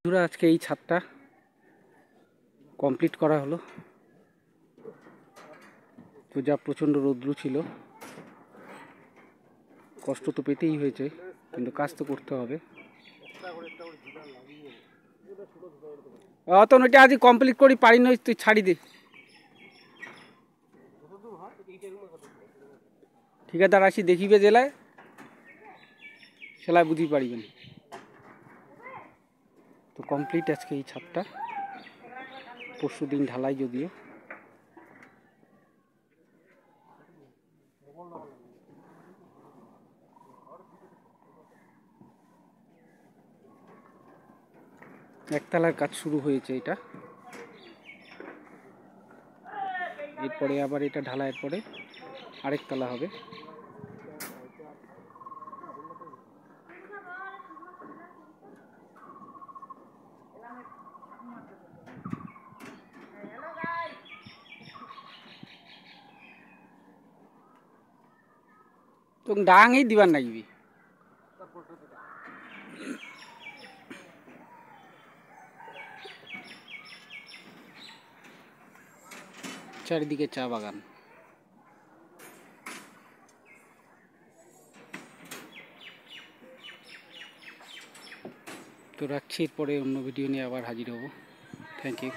বন্ধুরা, আজকে এই ছাদটা কমপ্লিট করা হলো। তো যা প্রচণ্ড রৌদ্র ছিল, কষ্ট তো পেতেই হয়েছে, কিন্তু কাজ তো করতে হবে। অত ওইটা আজ কমপ্লিট করি পারি নই, তুই ছাড়ি দে। ঠিকাদার আসি দেখিবে জেলায়, সেলায় বুঝি পারিবেন। তো কমপ্লিট আজকে এই ছাদটা, পরশু দিন ঢালাই যদিও। একতলার কাজ শুরু হয়েছে এটা, এরপরে আবার এটা ঢালাইয়ের পরে আরেক তলা হবে। তো ডাঙই দিবার লাগবে। চারিদিকে চা বাগান। তো রাখছি, এরপরে অন্য ভিডিও নিয়ে আবার হাজির হব। Thank you.